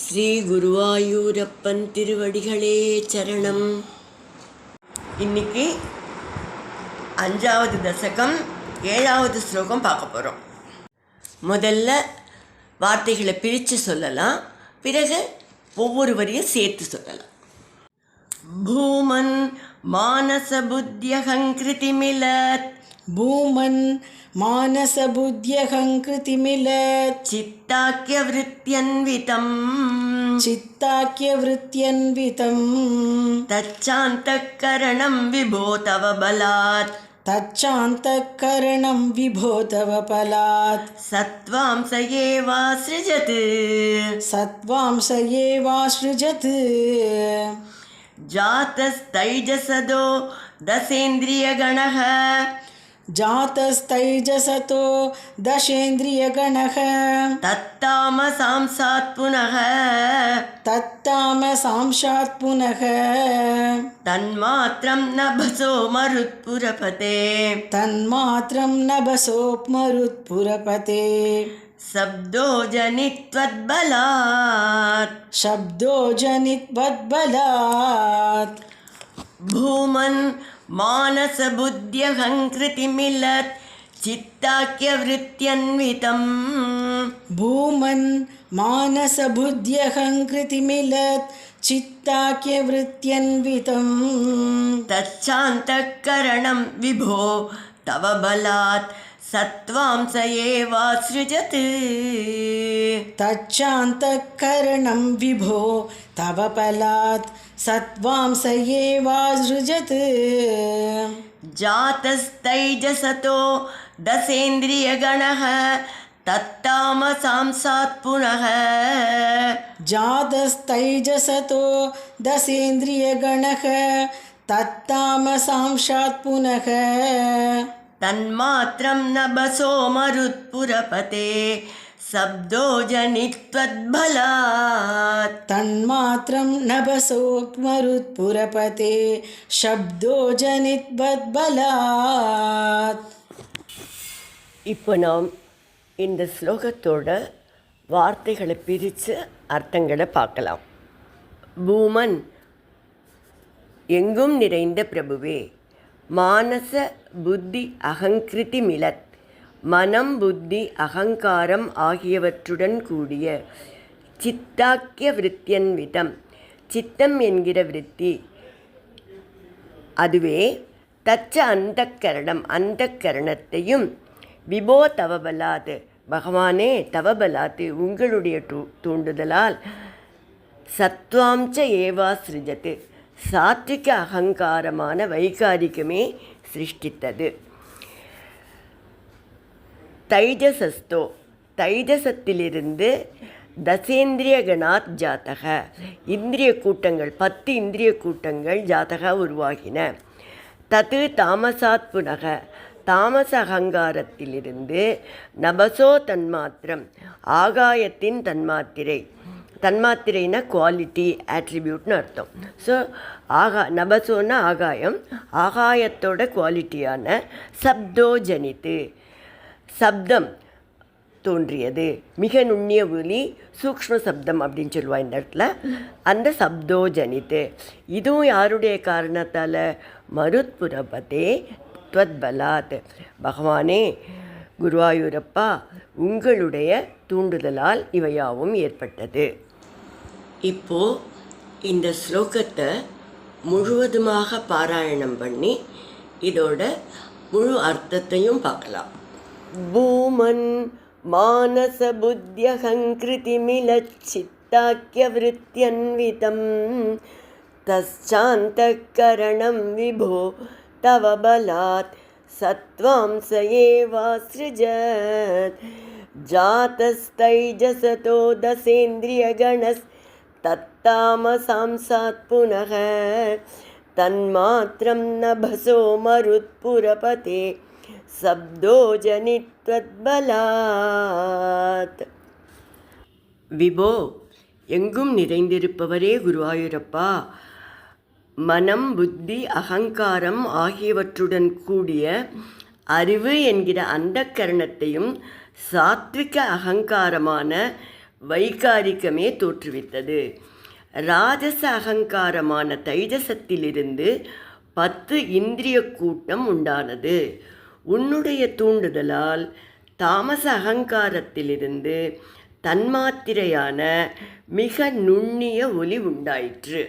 ஸ்ரீ குருவாயூரப்பன் திருவடிகளே சரணம். இன்னைக்கு 5வது தசகம் 7வது ஸ்லோகம் பார்க்க போகிறோம். முதல்ல வார்த்தைகளை பிரித்து சொல்லலாம், பிறகு ஒவ்வொரு வரியும் சேர்த்து சொல்லலாம். பூமன் மானச புத்தியகங்கிருதிமிலத் பூமன் மானச புத்தியகங்கிருதிமிலத் சித்தாக்கியவிருத்யன்விதம் சித்தாக்கியவிருத்யன்விதம் தச்சாந்தக்கரணம் விபோ தவ பலாத் தச்சாந்தக்கரணம் விபோ தவ பலாத் சத்வாம்ச ஏவாஸ்ருஜத் சத்வாம்ச ஏவாஸ்ருஜத் ஜாதஸ்தைஜசதோ தசேந்திரியகணः जातस्तैजसतो दशेन्द्रियगणः தத்தாமசாம்சாத் புனः तत्तामसांशात् पुनः தன்மாத்ரம் நபசோ மருத்புரபதே तन्मात्रं नभसोपमरुत्पुरपते சப்தோ ஜனித்வத்பலாத் शब्दो जनित्वद्बलात् பூமன் மானச புத்தியகங்கிருதிமிலத் சித்தாக்கியவிருத்யன்விதம் भूमन् मानसबुद्ध्यहङ्कृतिमिलत् चित्ताख्यवृत्त्यन्वितं தச்சாந்தக்கரணம் விபோ தவ பலாத் சத்வாம்ச ஏவாஸ்ருஜத் तच्चान्तःकरणं विभो तव पलात् सत्वांस एवासृजत् ஜாதஸ்தைஜசதோ தசேந்திரியகணः தத்தாமசாம்சாத் புனः जातस्तैजसतो दशेन्द्रियगणः तत्तामसांशात् पुनः தன்மாத்ரம் நபசோ மருத்புரபதே சப்தோ ஜனித்வத்பலாத் तन्मात्रं नभसोपमरुत्पुरपते शब्दो जनित्वद्बलात्. இப்போ நாம் இந்த ஸ்லோகத்தோட வார்த்தைகளை பிரித்து அர்த்தங்களை பார்க்கலாம். பூமன் எங்கும் நிறைந்த பிரபுவே, மானச புத்தி அகங்கிருதி மிலத் மனம் புத்தி அகங்காரம் ஆகியவற்றுடன் கூடிய சித்தாக்கிய விருத்தியன்விதம் சித்தம் என்கிற விருத்தி, அதுவே தச்ச அந்தக்கரணம் அந்தக்கரணத்தையும் விபோ தவபலாத் பகவானே தவபலாத் உங்களுடைய தூண்டுதலால் சத்வாம்ச ஏவாஸ்ருஜத் சாத்விக அகங்காரமான வைகாரிகமே சிருஷ்டித்தது. தைஜசஸ்தோ தைஜசத்திலிருந்து தசேந்திரியகணாத் ஜாதக இந்திரிய கூட்டங்கள் 10 இந்திரிய கூட்டங்கள் ஜாதக உருவாகின. தது தாமசாத் புனக தாமச அகங்காரத்திலிருந்து நபசோ தன்மாத்திரம் ஆகாயத்தின் தன்மாத்திரைனா குவாலிட்டி ஆட்ரிபியூட்னு அர்த்தம். ஸோ நபசோன்னா ஆகாயம், ஆகாயத்தோட குவாலிட்டியான சப்தோஜனித்து சப்தம் தோன்றியது. மிக நுண்ணிய ஒலி சூக்ஷ்ம சப்தம் அப்படின்னு சொல்லுவா இந்த இடத்துல. அந்த சப்தோஜனித்து இதுவும் யாருடைய காரணத்தால் மருத்புரபதே துவத்பலாத் பகவானே குருவாயூரப்பா உங்களுடைய தூண்டுதலால் இவையாவும் ஏற்பட்டது. இப்போது இந்த ஸ்லோகத்தை முழுவதுமாக பாராயணம் பண்ணி இதோட முழு அர்த்தத்தையும் பார்க்கலாம். பூமன் மானச புத்தியகங்கிருதிமிலத் சித்தாக்கியவிருத்யன்விதம் தச்சாந்தக்கரணம் விபோ தவ பலாத் சத்வாம்ச ஏவாஸ்ருஜத் ஜாதஸ்தைஜசதோ தசேந்திரியகணஸ் தத்தாமசாம்சாத் புனः தன்மாத்ரம் நபசோ மருத்புரபதே சப்தோ ஜனித்வத்பலாத். விபோ எங்கும் நிறைந்திருப்பவரே குருவாயூரப்பா, மனம் புத்தி அகங்காரம் ஆகியவற்றுடன் கூடிய அறிவு என்கிற அந்தக்கரணத்தையும் சாத்விக அகங்காரமான வைகாரிகமே தோற்றுவித்தது. ராஜச அகங்காரமான தைஜசத்திலிருந்து 10 இந்திரிய கூட்டம் உண்டானது. உன்னுடைய தூண்டுதலால் தாமச அகங்காரத்திலிருந்து தன்மாத்திரையான மிக நுண்ணிய ஒலி உண்டாயிற்று.